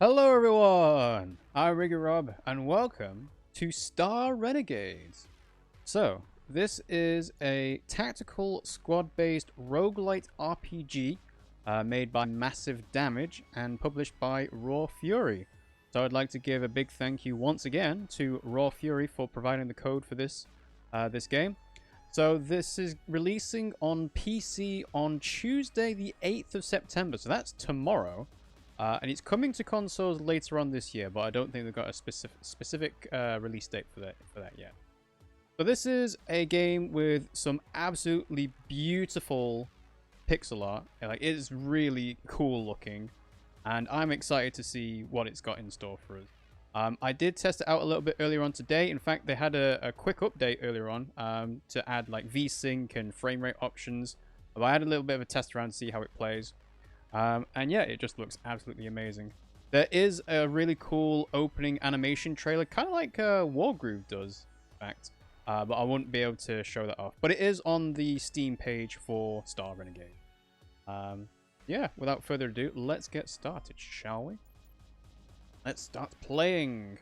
Hello everyone, I'm RiggyRob and welcome to Star Renegades. So, this is a tactical squad-based roguelite RPG made by Massive Damage and published by Raw Fury. So I'd like to give a big thank you once again to Raw Fury for providing the code for this game. So this is releasing on PC on Tuesday the 8th of September, so that's tomorrow. And it's coming to consoles later on this year, but I don't think they've got a specific release date for that yet. So this is a game with some absolutely beautiful pixel art. Like, it is really cool looking, and I'm excited to see what it's got in store for us. I did test it out a little bit earlier on today. In fact, they had a quick update earlier on to add like VSync and frame rate options. But I had a little bit of a test around to see how it plays. And yeah, it just looks absolutely amazing. There is a really cool opening animation trailer, kind of like Wargroove does, in fact. But I wouldn't be able to show that off. But it is on the Steam page for Star Renegade. Yeah, without further ado, let's get started, shall we? Let's start playing.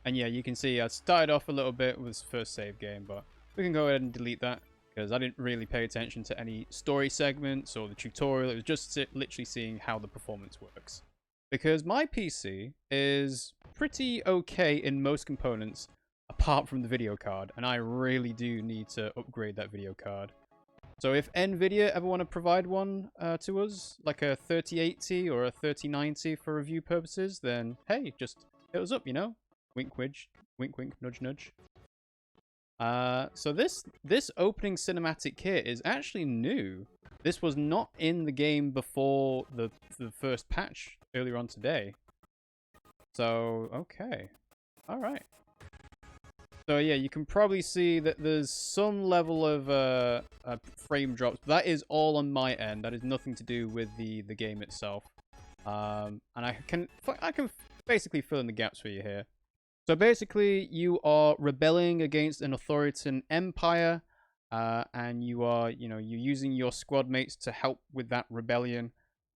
And yeah, you can see I started off a little bit with this first save game, but we can go ahead and delete that, because I didn't really pay attention to any story segments or the tutorial. It was just literally seeing how the performance works. Because my PC is pretty okay in most components, apart from the video card, and I really do need to upgrade that video card. So if Nvidia ever want to provide one to us, like a 3080 or a 3090 for review purposes, then hey, just hit us up, you know? Wink, wink, nudge, nudge. So this opening cinematic here is actually new. This was not in the game before the first patch earlier on today. So, okay. Alright. So yeah, you can probably see that there's some level of frame drops. That is all on my end. That is nothing to do with the game itself. And I can basically fill in the gaps for you here. So basically, you are rebelling against an authoritarian empire, and you're using your squad mates to help with that rebellion.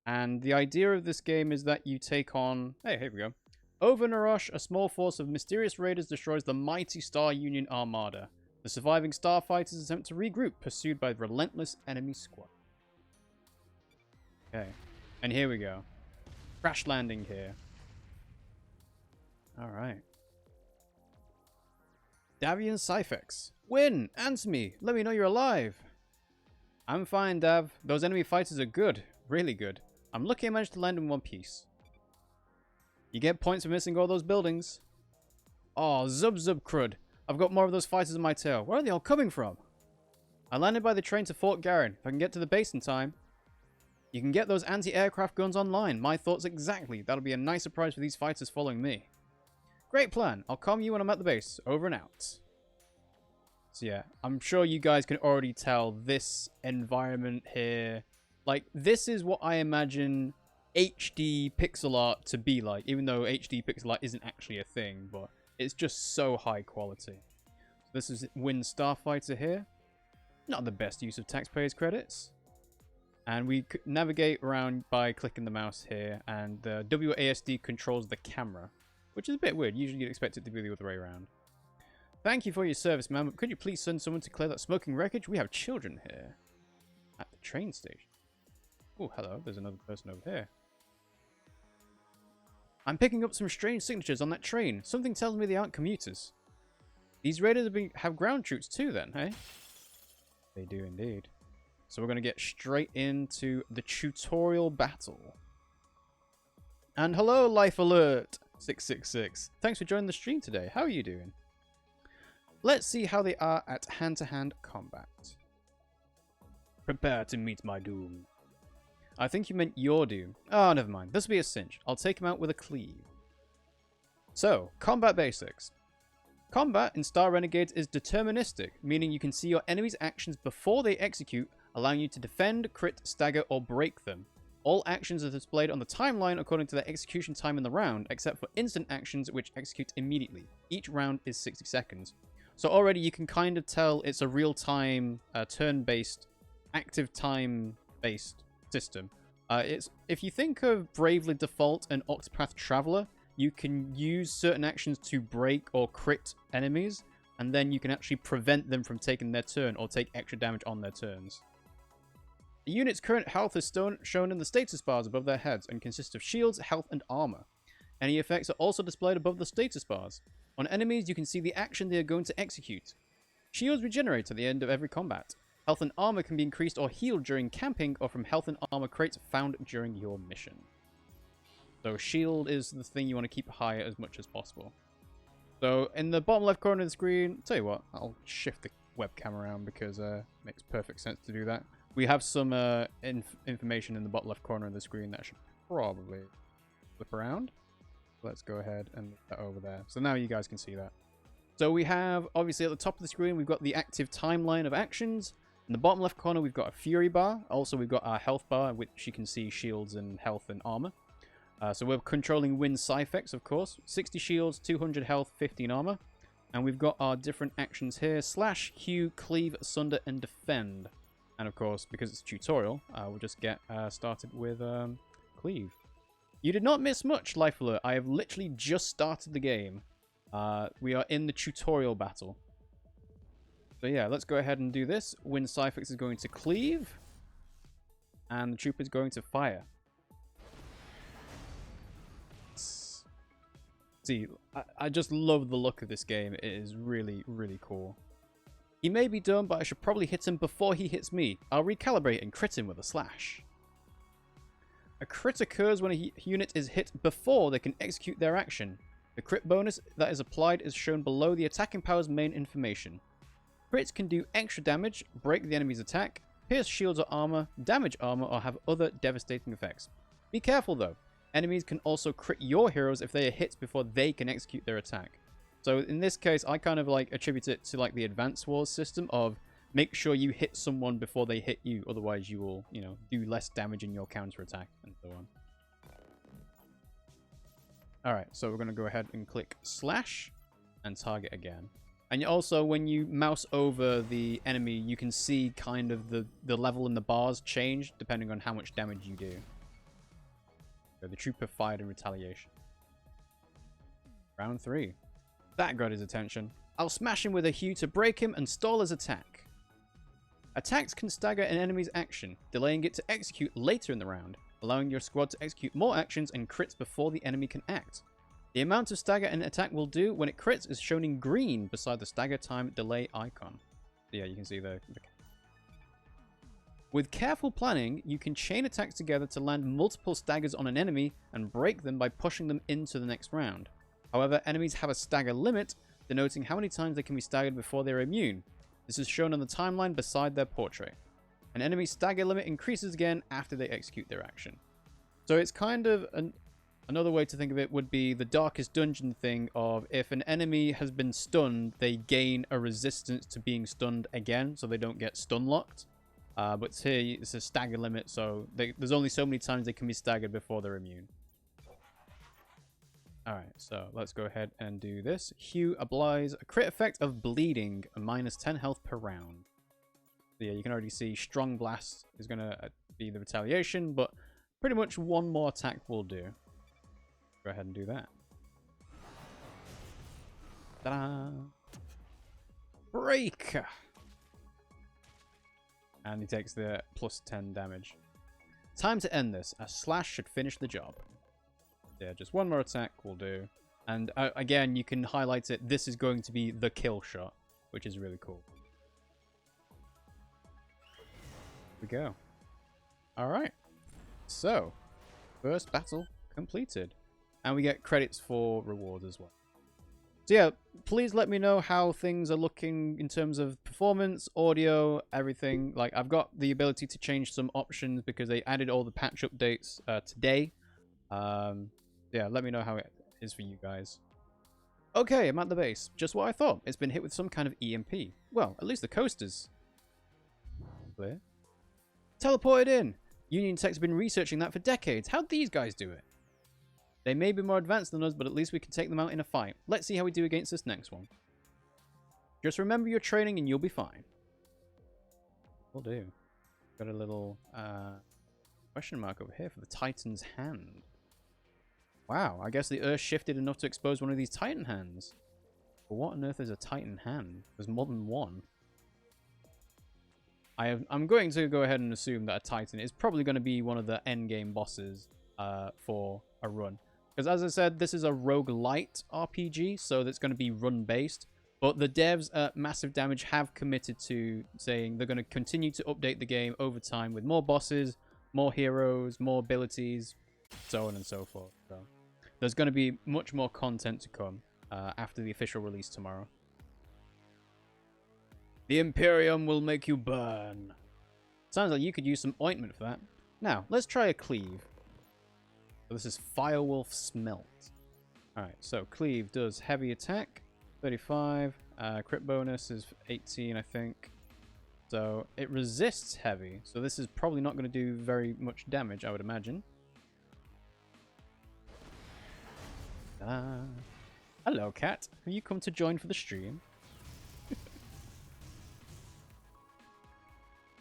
And the idea of this game is that you take on, hey, here we go. Over Narosh, a small force of mysterious raiders destroys the mighty Star Union Armada. The surviving starfighters attempt to regroup, pursued by the relentless enemy squad. Okay, and here we go. Crash landing here. All right. Davian Cyphex. Win! Answer me! Let me know you're alive! I'm fine, Dav. Those enemy fighters are good. Really good. I'm lucky I managed to land in one piece. You get points for missing all those buildings. Oh, Zub Crud. I've got more of those fighters in my tail. Where are they all coming from? I landed by the train to Fort Garin. If I can get to the base in time. You can get those anti-aircraft guns online. My thoughts exactly. That'll be a nice surprise for these fighters following me. Great plan. I'll calm you when I'm at the base. Over and out. So yeah, I'm sure you guys can already tell this environment here. Like, this is what I imagine HD pixel art to be like. Even though HD pixel art isn't actually a thing, but it's just so high quality. So this is Wind Starfighter here. Not the best use of taxpayers' credits. And we navigate around by clicking the mouse here. And the WASD controls the camera, which is a bit weird. Usually you'd expect it to be the other way around. Thank you for your service, ma'am. Could you please send someone to clear that smoking wreckage? We have children here. At the train station. Oh, hello. There's another person over here. I'm picking up some strange signatures on that train. Something tells me they aren't commuters. These raiders have ground troops too then, hey? They do indeed. So we're going to get straight into the tutorial battle. And hello, Life Alert 666. Thanks for joining the stream today. How are you doing? Let's see how they are at hand-to-hand combat. Prepare to meet my doom. I think you meant your doom. Oh, never mind. This will be a cinch. I'll take him out with a cleave. So, combat basics. Combat in Star Renegades is deterministic, meaning you can see your enemy's actions before they execute, allowing you to defend, crit, stagger, or break them. All actions are displayed on the timeline according to their execution time in the round, except for instant actions which execute immediately. Each round is 60 seconds. So already you can kind of tell it's a real-time, turn-based, active time-based system. It's if you think of Bravely Default and Octopath Traveler, you can use certain actions to break or crit enemies, and then you can actually prevent them from taking their turn or take extra damage on their turns. The unit's current health is shown in the status bars above their heads and consists of shields, health, and armor. Any effects are also displayed above the status bars. On enemies, you can see the action they are going to execute. Shields regenerate at the end of every combat. Health and armor can be increased or healed during camping or from health and armor crates found during your mission. So shield is the thing you want to keep high as much as possible. So in the bottom left corner of the screen, tell you what, I'll shift the webcam around because it makes perfect sense to do that. We have some information in the bottom left corner of the screen that I should probably flip around. Let's go ahead and move that over there. So now you guys can see that. So we have, obviously at the top of the screen, we've got the active timeline of actions. In the bottom left corner, we've got a fury bar. Also, we've got our health bar, which you can see shields and health and armor. So we're controlling Wind Scyphex, of course. 60 shields, 200 health, 15 armor. And we've got our different actions here. Slash, hew, cleave, sunder, and defend. And of course, because it's a tutorial, we'll just get started with cleave. You did not miss much, Life Alert. I have literally just started the game. We are in the tutorial battle. So yeah, let's go ahead and do this. Wind Scyphex is going to cleave. And the trooper is going to fire. See, I just love the look of this game. It is really, really cool. He may be done, but I should probably hit him before he hits me. I'll recalibrate and crit him with a slash. A crit occurs when a unit is hit before they can execute their action. The crit bonus that is applied is shown below the attacking power's main information. Crits can do extra damage, break the enemy's attack, pierce shields or armor, damage armor, or have other devastating effects. Be careful though. Enemies can also crit your heroes if they are hit before they can execute their attack. So in this case, I kind of like attribute it to like the Advance Wars system of make sure you hit someone before they hit you, otherwise you will, you know, do less damage in your counterattack and so on. Alright, so we're going to go ahead and click slash and target again. And also when you mouse over the enemy, you can see kind of the level in the bars change depending on how much damage you do. So the trooper fired in retaliation. Round 3. That got his attention. I'll smash him with a hew to break him and stall his attack. Attacks can stagger an enemy's action, delaying it to execute later in the round, allowing your squad to execute more actions and crits before the enemy can act. The amount of stagger an attack will do when it crits is shown in green beside the stagger time delay icon. So yeah, you can see the... With careful planning, you can chain attacks together to land multiple staggers on an enemy and break them by pushing them into the next round. However, enemies have a stagger limit, denoting how many times they can be staggered before they're immune. This is shown on the timeline beside their portrait. An enemy's stagger limit increases again after they execute their action. So it's kind of another way to think of it would be the Darkest Dungeon thing of if an enemy has been stunned, they gain a resistance to being stunned again, so they don't get stun locked. But here it's a stagger limit, so there's only so many times they can be staggered before they're immune. Alright, so let's go ahead and do this. Hew applies a crit effect of bleeding, a minus 10 health per round. So yeah, you can already see Strong Blast is going to be the retaliation, but pretty much one more attack will do. Go ahead and do that. Ta-da! Break! And he takes the plus 10 damage. Time to end this. A slash should finish the job. Yeah, just one more attack will do. And again, you can highlight it. This is going to be the kill shot, which is really cool. Here we go. Alright. So, first battle completed. And we get credits for rewards as well. So yeah, please let me know how things are looking in terms of performance, audio, everything. Like, I've got the ability to change some options because they added all the patch updates today. Yeah, let me know how it is for you guys. Okay, I'm at the base. Just what I thought. It's been hit with some kind of EMP. Well, at least the coast is clear. Teleported in! Union Tech's been researching that for decades. How'd these guys do it? They may be more advanced than us, but at least we can take them out in a fight. Let's see how we do against this next one. Just remember your training and you'll be fine. Will do. Got a little Question mark over here for the Titan's hand. Wow, I guess the Earth shifted enough to expose one of these Titan hands. But what on earth is a Titan hand? There's more than one. I'm going to go ahead and assume that a Titan is probably going to be one of the endgame bosses for a run. Because as I said, this is a roguelite RPG, so that's going to be run-based. But the devs at Massive Damage have committed to saying they're going to continue to update the game over time with more bosses, more heroes, more abilities, so on and so forth. So there's going to be much more content to come after the official release tomorrow. The Imperium will make you burn. Sounds like you could use some ointment for that. Now, let's try a cleave. So this is Firewolf Smelt. Alright, so cleave does heavy attack, 35. Crit bonus is 18, I think. So it resists heavy. So this is probably not going to do very much damage, I would imagine. Hello, cat. Have you come to join for the stream?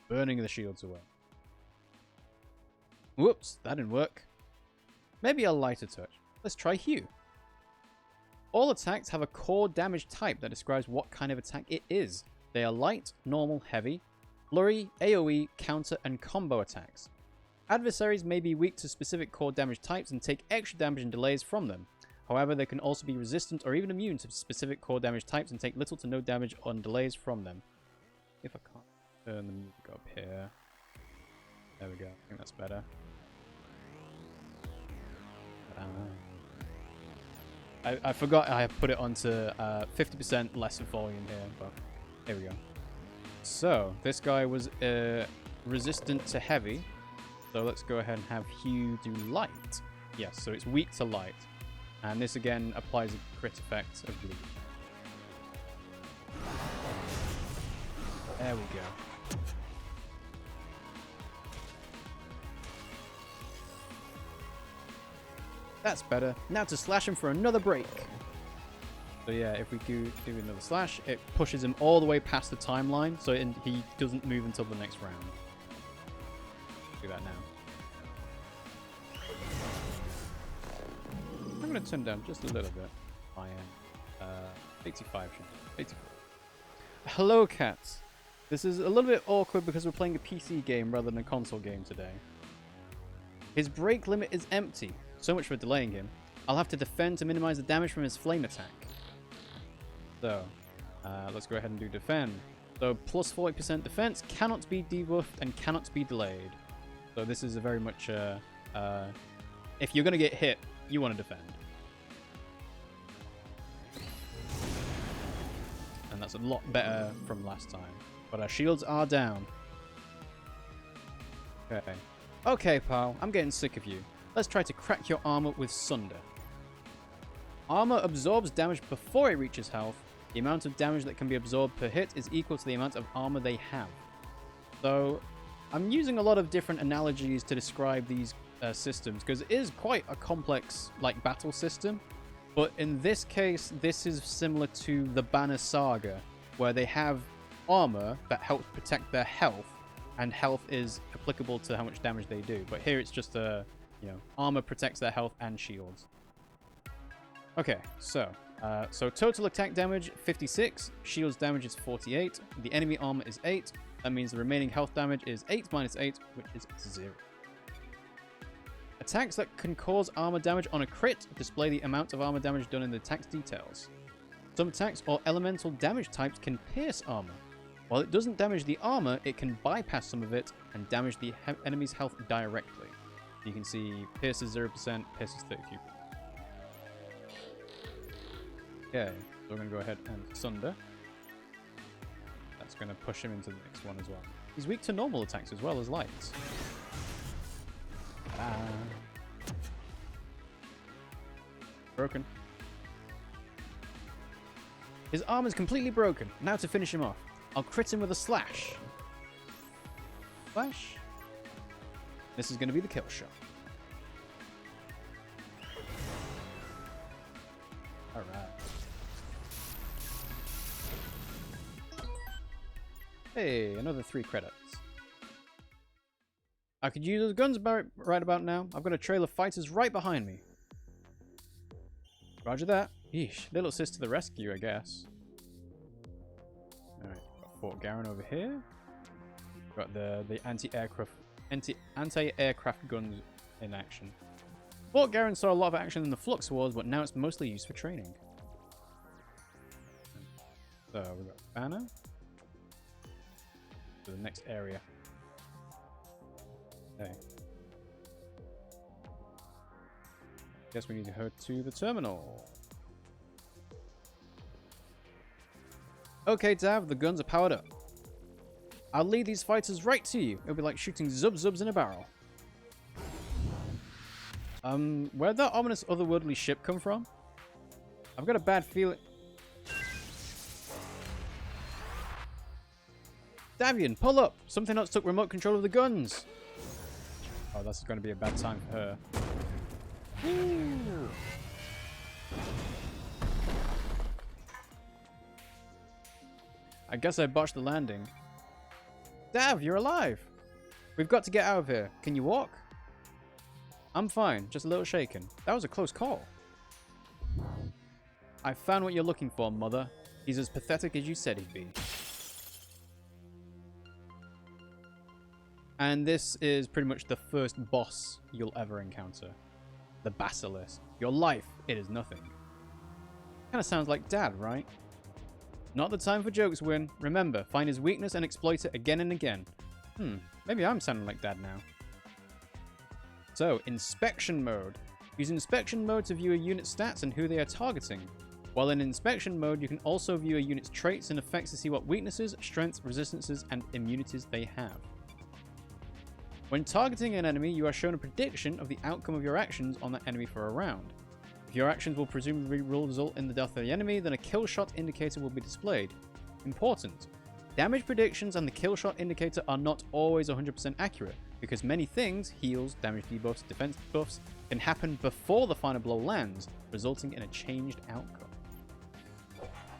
Burning the shields away. Whoops, that didn't work. Maybe a lighter touch. Let's try Hue. All attacks have a core damage type that describes what kind of attack it is. They are light, normal, heavy, flurry, AoE, counter, and combo attacks. Adversaries may be weak to specific core damage types and take extra damage and delays from them. However, they can also be resistant or even immune to specific core damage types and take little to no damage on delays from them. If I can't turn the music up here. There we go. I think that's better. I forgot I put it onto 50% less volume here, but here we go. So, this guy was resistant to heavy. So let's go ahead and have Hue do light. Yes, so it's weak to light. And this again applies a crit effect of bleed. There we go. That's better. Now to slash him for another break. So yeah, if we do another slash, it pushes him all the way past the timeline, so he doesn't move until the next round. Do that now. I'm going to turn down just a little bit. I am 85 should be 84. Hello, cats. This is a little bit awkward because we're playing a PC game rather than a console game today. His break limit is empty. So much for delaying him. I'll have to defend to minimize the damage from his flame attack. So, let's go ahead and do defend. So, plus 40% defense, cannot be debuffed, and cannot be delayed. So this is a very much, if you're going to get hit, you want to defend. And that's a lot better from last time. But our shields are down. Okay. Okay, pal, I'm getting sick of you. Let's try to crack your armor with Sunder. Armor absorbs damage before it reaches health. The amount of damage that can be absorbed per hit is equal to the amount of armor they have. So, I'm using a lot of different analogies to describe these systems, because it is quite a complex, battle system. But in this case, this is similar to the Banner Saga, where they have armor that helps protect their health, and health is applicable to how much damage they do. But here it's just armor protects their health and shields. Okay, so total attack damage 56, shields damage is 48, the enemy armor is 8. That means the remaining health damage is 8 minus 8, which is 0. Attacks that can cause armor damage on a crit display the amount of armor damage done in the attack's details. Some attacks or elemental damage types can pierce armor. While it doesn't damage the armor, it can bypass some of it and damage the enemy's health directly. You can see pierces 0%, pierces 33%. Okay, so we're going to go ahead and Sunder. That's going to push him into the next one as well. He's weak to normal attacks as well as lights. Broken. His arm is completely broken. Now to finish him off. I'll crit him with a slash. Slash. This is going to be the kill shot. Alright. Hey, another 3 credits. I could use those guns right about now. I've got a trail of fighters right behind me. Roger that. Yeesh. Little sis to the rescue, I guess. Alright, got Fort Garen over here. Got the anti-aircraft guns in action. Fort Garen saw a lot of action in the Flux Wars, but now it's mostly used for training. So we've got Banner. To the next area. Okay. Guess we need to head to the terminal. Okay, Dav, the guns are powered up. I'll lead these fighters right to you. It'll be like shooting zubs in a barrel. Where'd that ominous otherworldly ship come from? I've got a bad feeling. Davian, pull up! Something else took remote control of the guns. Oh, that's going to be a bad time for her. Ooh. I guess I botched the landing. Dav, you're alive! We've got to get out of here. Can you walk? I'm fine, just a little shaken. That was a close call. I found what you're looking for, Mother. He's as pathetic as you said he'd be. And this is pretty much the first boss you'll ever encounter. The Basilisk. Your life, it is nothing. Kind of sounds like Dad, right? Not the time for jokes, Win. Remember, find his weakness and exploit it again and again. Maybe I'm sounding like Dad now. So, inspection mode. Use inspection mode to view a unit's stats and who they are targeting. While in inspection mode, you can also view a unit's traits and effects to see what weaknesses, strengths, resistances, and immunities they have. When targeting an enemy, you are shown a prediction of the outcome of your actions on that enemy for a round. If your actions will presumably result in the death of the enemy, then a kill shot indicator will be displayed. Important. Damage predictions and the kill shot indicator are not always 100% accurate, because many things, heals, damage debuffs, defense buffs, can happen before the final blow lands, resulting in a changed outcome.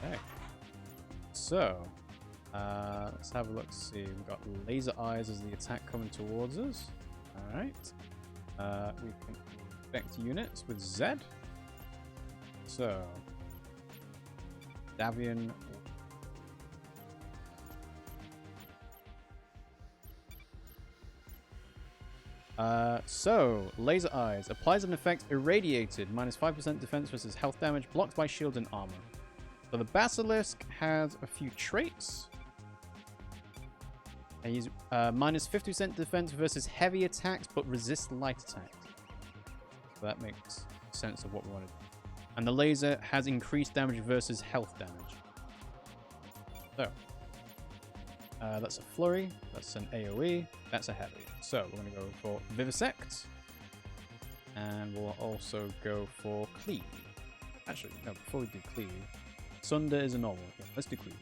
Okay. So, let's have a look. See, we've got laser eyes as the attack coming towards us. Alright. We can infect units with Z. So, Davian. So, laser eyes applies an effect irradiated, minus 5% defense versus health damage, blocked by shield and armor. So the Basilisk has a few traits. And he's minus 50% defense versus heavy attacks, but resists light attacks. So that makes sense of what we want to do. And the laser has increased damage versus health damage. So, that's a flurry, that's an AoE, that's a heavy. So we're going to go for Vivisect. And we'll also go for Cleave. Actually, no, before we do Cleave, Sunder is a normal. Yeah, let's do Cleave.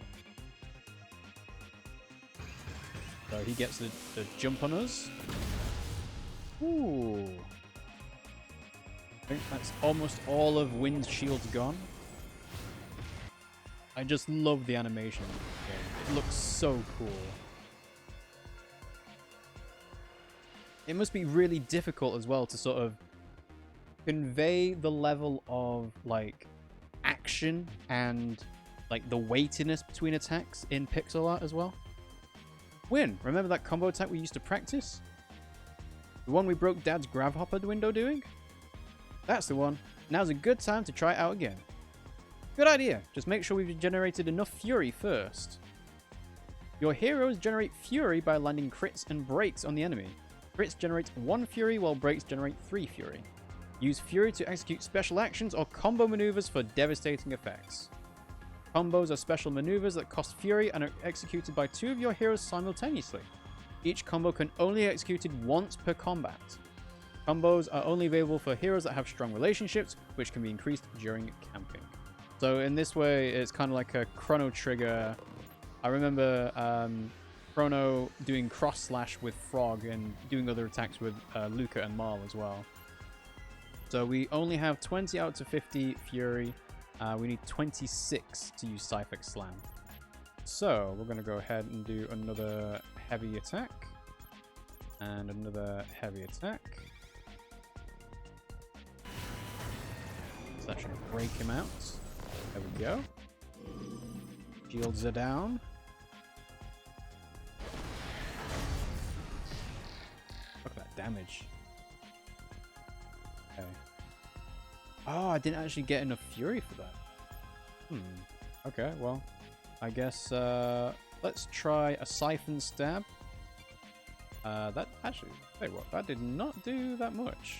So he gets the jump on us. Ooh. I think that's almost all of Wind's shields gone. I just love the animation of this game. It looks so cool. It must be really difficult as well to sort of convey the level of like action and like the weightiness between attacks in pixel art as well. Win, remember that combo attack we used to practice? The one we broke Dad's Gravhopper window doing? That's the one. Now's a good time to try it out again. Good idea. Just make sure we've generated enough fury first. Your heroes generate fury by landing crits and breaks on the enemy. Crits generate 1 fury while breaks generate 3 fury. Use fury to execute special actions or combo maneuvers for devastating effects. Combos are special maneuvers that cost fury and are executed by 2 of your heroes simultaneously. Each combo can only be executed once per combat. Combos are only available for heroes that have strong relationships, which can be increased during camping. So in this way, it's kind of like a Chrono Trigger. I remember Chrono doing cross slash with Frog and doing other attacks with Luca and Marl as well. So we only have 20 out of 50 Fury. We need 26 to use Cyphex Slam. So we're going to go ahead and do another heavy attack. And another heavy attack. So that should break him out. There we go. Shields are down. Look at that damage. Okay. Oh, I didn't actually get enough fury for that. Okay, well, I guess let's try a siphon stab. That actually, tell you what, that did not do that much.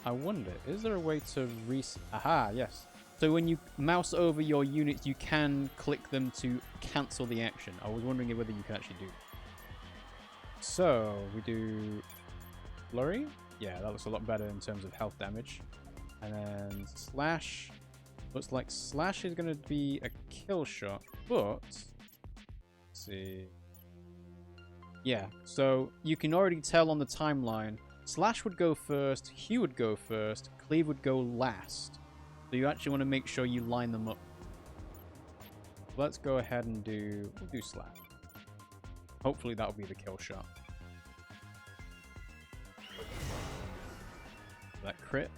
I wonder, is there a way to reset? Aha, yes. So when you mouse over your units, you can click them to cancel the action. I was wondering whether you can actually do that. So we do flurry. Yeah, that looks a lot better in terms of health damage. And then slash. Looks like slash is going to be a kill shot, but let's see. Yeah, so you can already tell on the timeline. Slash would go first, Hugh would go first, Cleave would go last. So you actually want to make sure you line them up. Let's go ahead and we'll do slash. Hopefully that'll be the kill shot. That crit.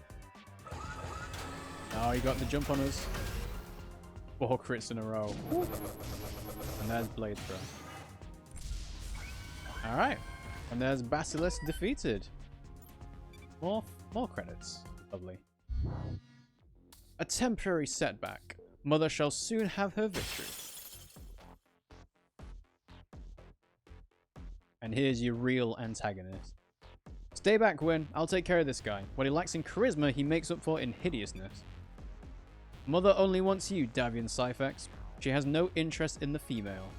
Oh, he got the jump on us. 4 crits in a row. Woo. And there's Blade Throw. Alright. And there's Basilisk defeated. More credits. Lovely. A temporary setback. Mother shall soon have her victory. And here's your real antagonist. Stay back, Gwyn. I'll take care of this guy. What he lacks in charisma, he makes up for in hideousness. Mother only wants you, Davian Syphex. She has no interest in the female.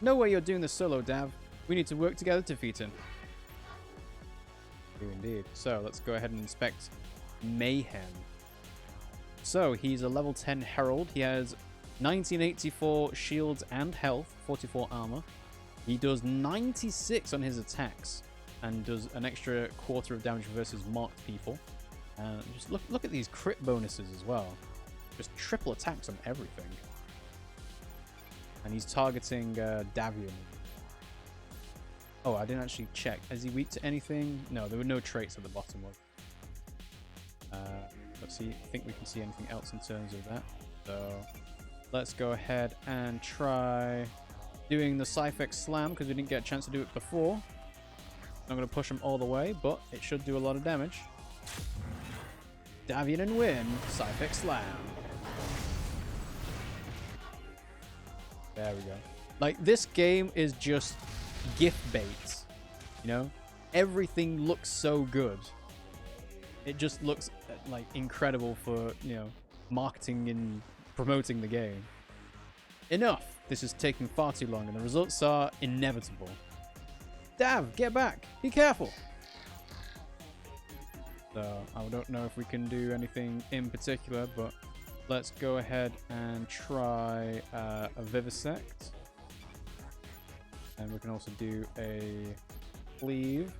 No way you're doing this solo, Dav. We need to work together to defeat him. Do indeed. So let's go ahead and inspect Mayhem. So he's a level 10 Herald. He has 1984 shields and health, 44 armor. He does 96 on his attacks and does an extra quarter of damage versus marked people. And just look at these crit bonuses as well. Just triple attacks on everything. And he's targeting Davian. Oh, I didn't actually check. Is he weak to anything? No, there were no traits at the bottom. Let's see. I think we can see anything else in terms of that. So let's go ahead and try doing the Syphex Slam because we didn't get a chance to do it before. I'm going to push him all the way, but it should do a lot of damage. Davian and win. Syphex Slam. There we go. Like, this game is just gift bait. You know? Everything looks so good. It just looks like incredible for, you know, marketing and promoting the game. Enough! This is taking far too long and the results are inevitable. Dav, get back! Be careful! So, I don't know if we can do anything in particular, but let's go ahead and try a Vivisect. And we can also do a Cleave.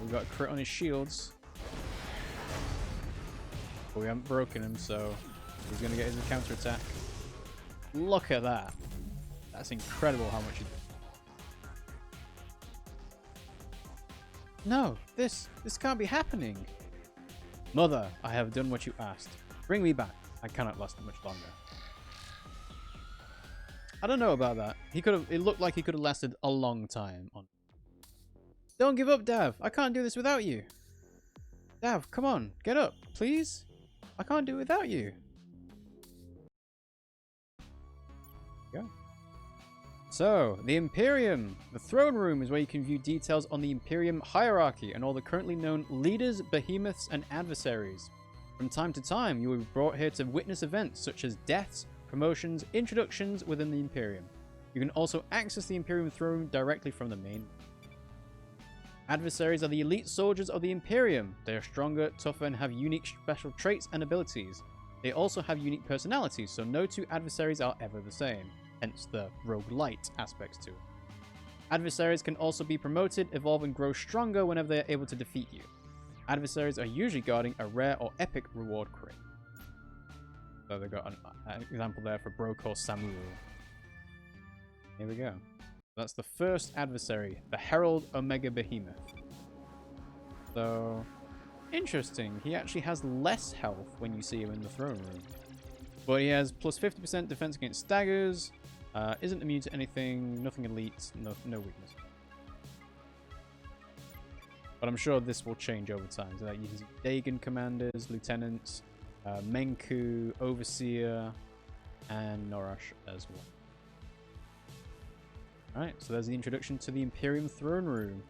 We've got a crit on his shields. But we haven't broken him, so he's going to get his counter attack. Look at that. That's incredible how much he... No, this can't be happening. Mother, I have done what you asked. Bring me back. I cannot last much longer. I don't know about that. It looked like he could have lasted a long time. Don't give up, Dav. I can't do this without you. Dav, come on. Get up, please. I can't do it without you. Go. So, the Imperium. The throne room is where you can view details on the Imperium hierarchy and all the currently known leaders, behemoths, and adversaries. From time to time, you will be brought here to witness events such as deaths, promotions, introductions within the Imperium. You can also access the Imperium throne room directly from the main. Adversaries are the elite soldiers of the Imperium. They are stronger, tougher, and have unique special traits and abilities. They also have unique personalities, so no two adversaries are ever the same, hence the rogue-lite aspects to it. Adversaries can also be promoted, evolve, and grow stronger whenever they are able to defeat you. Adversaries are usually guarding a rare or epic reward crate. So they've got an example there for Brokor Samul. Here we go. That's the first adversary, the Herald Omega Behemoth. So, interesting. He actually has less health when you see him in the throne room. But he has plus 50% defense against staggers, isn't immune to anything, nothing elite, no weakness. But I'm sure this will change over time. So that uses Dagon commanders, lieutenants, Menku, Overseer, and Norash as well. Alright, so there's the introduction to the Imperium throne room.